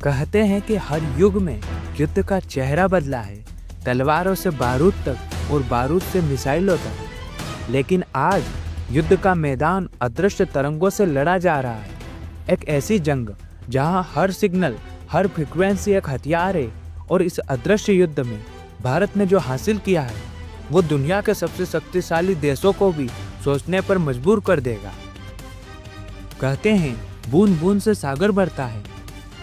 कहते हैं कि हर युग में युद्ध का चेहरा बदला है, तलवारों से बारूद तक और बारूद से मिसाइलों तक। लेकिन आज युद्ध का मैदान अदृश्य तरंगों से लड़ा जा रहा है। एक ऐसी जंग जहां हर सिग्नल, हर फ्रीक्वेंसी एक हथियार है। और इस अदृश्य युद्ध में भारत ने जो हासिल किया है वो दुनिया के सबसे शक्तिशाली देशों को भी सोचने पर मजबूर कर देगा। कहते हैं बूंद बूंद से सागर भरता है।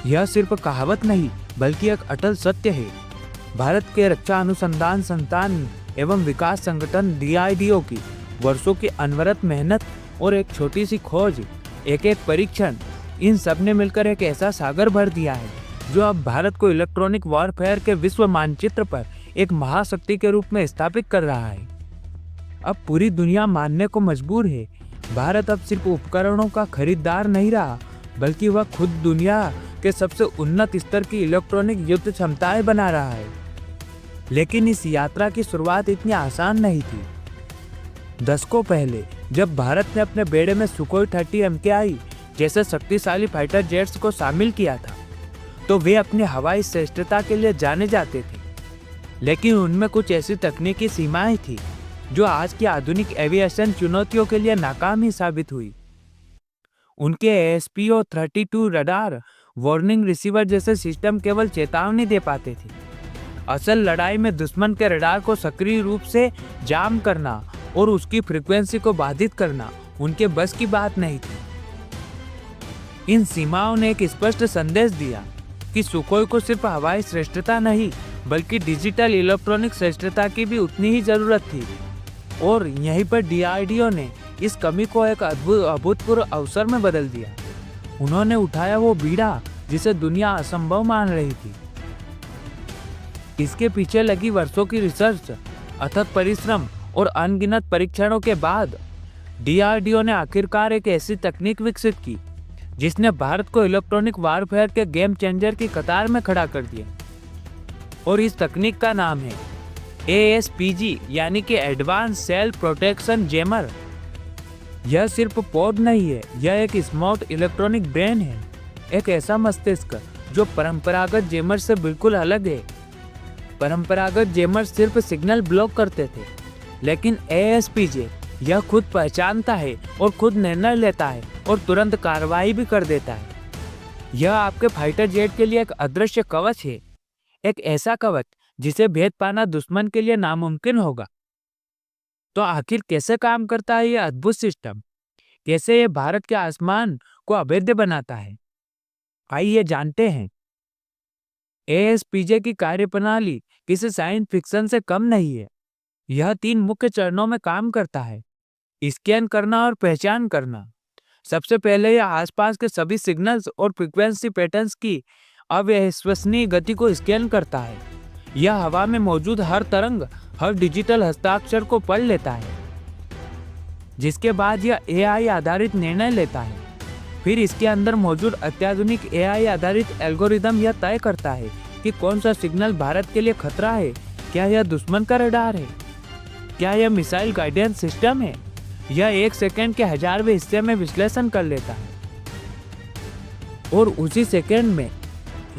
यह सिर्फ कहावत नहीं बल्कि एक अटल सत्य है। भारत के रक्षा अनुसंधान संस्थान एवं विकास संगठन DRDO की वर्षों की अनवरत मेहनत और एक छोटी सी खोज, एक एक परीक्षण, इन सब ने मिलकर एक ऐसा सागर भर दिया है जो अब भारत को इलेक्ट्रॉनिक वॉरफेयर के विश्व मानचित्र पर एक महाशक्ति के रूप में स्थापित कर रहा है। अब पूरी दुनिया मानने को मजबूर है, भारत अब सिर्फ उपकरणों का खरीदार नहीं रहा बल्कि वह खुद दुनिया के सबसे उन्नत स्तर की इलेक्ट्रॉनिक युद्ध क्षमताएं बना रहा है। लेकिन इस यात्रा की शुरुआत इतनी आसान नहीं थी। दशकों पहले जब भारत ने अपने बेड़े में सुखोई 30 MKI जैसे शक्तिशाली फाइटर जेट्स को शामिल किया था तो वे अपनी हवाई श्रेष्ठता के लिए जाने जाते थे। लेकिन उनमें कुछ ऐसी तकनीकी सीमाएं थी जो आज की आधुनिक एविएशन चुनौतियों के लिए नाकाम साबित हुई। उनके ASPO-32 रडार वार्निंग रिसीवर जैसे सिस्टम केवल चेतावनी दे पाते थे। असल लड़ाई में दुश्मन के रडार को सक्रिय रूप से जाम करना और उसकी फ्रीक्वेंसी को बाधित करना उनके बस की बात नहीं थी। इन सीमाओं ने एक स्पष्ट संदेश दिया कि सुखोई को सिर्फ हवाई श्रेष्ठता नहीं बल्कि डिजिटल इलेक्ट्रॉनिक श्रेष्ठता की भी उतनी ही जरूरत थी। और यहीं पर DRDO ने इस कमी को एक अभूतपूर्व अवसर में बदल दिया। उन्होंने उठाया वो बीड़ा जिसे दुनिया असंभव मान रही थी। इसके पीछे लगी वर्षों की रिसर्च, अथक परिश्रम और अनगिनत परीक्षणों के बाद DRDO ने आखिरकार एक ऐसी तकनीक विकसित की जिसने भारत को इलेक्ट्रॉनिक वॉरफेयर के गेम चेंजर की कतार में खड़ा कर दिया। और इस तकनीक का नाम है ASPG यानी कि एडवांस सेल प्रोटेक्शन जैमर। यह सिर्फ पोड नहीं है, यह एक स्मार्ट इलेक्ट्रॉनिक ब्रेन है, एक ऐसा मस्तिष्क जो परंपरागत जैमर से बिल्कुल अलग है। परंपरागत जैमर सिर्फ सिग्नल ब्लॉक करते थे, लेकिन ASPG यह खुद पहचानता है और खुद निर्णय लेता है और तुरंत कार्रवाई भी कर देता है। यह आपके फाइटर जेट के लिए एक अदृश्य कवच है, एक ऐसा कवच जिसे भेद पाना दुश्मन के लिए नामुमकिन होगा। तो आखिर कैसे काम करता है यह अद्भुत सिस्टम? कैसे यह भारत के आसमान को अभेद्य बनाता है? आइए जानते हैं। ASPG की कार्यप्रणाली किसी साइंस फिक्शन से कम नहीं है। यह 3 मुख्य चरणों में काम करता है: स्कैन करना और पहचान करना। सबसे पहले यह आसपास के सभी सिग्नल्स और फ्रीक्वेंसी पैटर्न्स की अविश्वसनीय गति को स्कैन करता है। यह हवा में मौजूद हर तरंग, हर डिजिटल हस्ताक्षर को पढ़ लेता है, जिसके बाद यह AI आधारित निर्णय लेता है। फिर इसके अंदर मौजूद अत्याधुनिक AI आधारित एल्गोरिदम यह तय करता है कि कौन सा सिग्नल भारत के लिए खतरा है। क्या यह दुश्मन का रडार है? क्या यह मिसाइल गाइडेंस सिस्टम है? यह 1 सेकंड के 1000वें हिस्से में विश्लेषण कर लेता है और उसी सेकंड में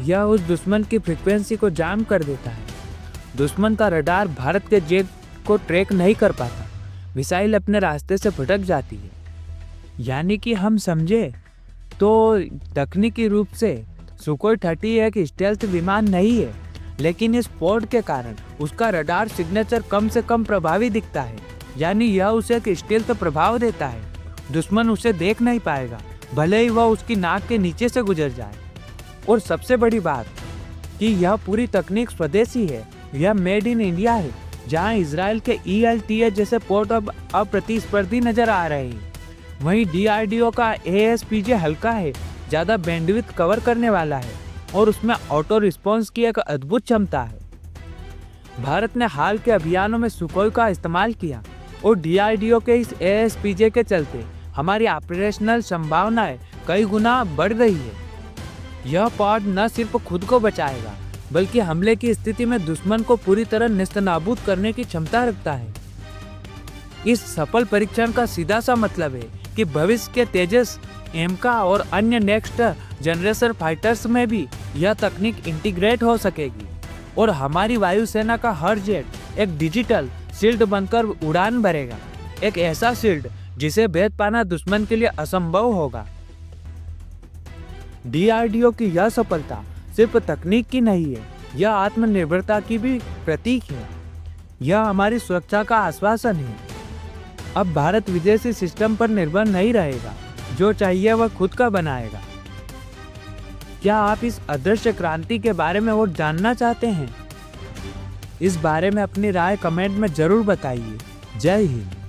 यह उस दुश्मन की फ्रीक्वेंसी को जाम कर देता है। दुश्मन का रडार भारत के जेट को ट्रैक नहीं कर पाता, मिसाइल अपने रास्ते से भटक जाती है। यानी कि हम समझे तो तकनीकी रूप से सुखोई 30 एक स्टेल्थ विमान नहीं है, लेकिन इस पोड के कारण उसका रडार सिग्नेचर कम से कम प्रभावी दिखता है। यानी यह उसे एक स्टेल्थ प्रभाव देता है। दुश्मन उसे देख नहीं पाएगा, भले ही वह उसकी नाक के नीचे से गुजर जाए। और सबसे बड़ी बात कि यह पूरी तकनीक स्वदेशी है, यह मेड इन इंडिया है। जहां इजराइल के ELTA जैसे पोर्ट अब अप्रतिस्पर्धी नजर आ रहे हैं, वहीं DRDO का ASPG हल्का है, ज्यादा बैंडविड्थ कवर करने वाला है और उसमें ऑटो रिस्पॉन्स की एक अद्भुत क्षमता है। भारत ने हाल के अभियानों में सुखोई का इस्तेमाल किया और DRDO के इस ASPG के चलते हमारी ऑपरेशनल संभावनाएं कई गुना बढ़ रही है। यह पॉड न सिर्फ खुद को बचाएगा बल्कि हमले की स्थिति में दुश्मन को पूरी तरह नेस्तनाबूद करने की क्षमता रखता है। इस सफल परीक्षण का सीधा सा मतलब है कि भविष्य के तेजस, एमका और अन्य नेक्स्ट जनरेशन फाइटर्स में भी यह तकनीक इंटीग्रेट हो सकेगी और हमारी वायुसेना का हर जेट एक डिजिटल शील्ड बनकर उड़ान भरेगा, एक ऐसा शील्ड जिसे भेद पाना दुश्मन के लिए असंभव होगा। डीआरडीओ की यह सफलता सिर्फ तकनीक की नहीं है, यह आत्मनिर्भरता की भी प्रतीक है। यह हमारी सुरक्षा का आश्वासन है। अब भारत विदेशी सिस्टम पर निर्भर नहीं रहेगा, जो चाहिए वह खुद का बनाएगा। क्या आप इस अदृश्य क्रांति के बारे में और जानना चाहते हैं? इस बारे में अपनी राय कमेंट में जरूर बताइए। जय हिंद।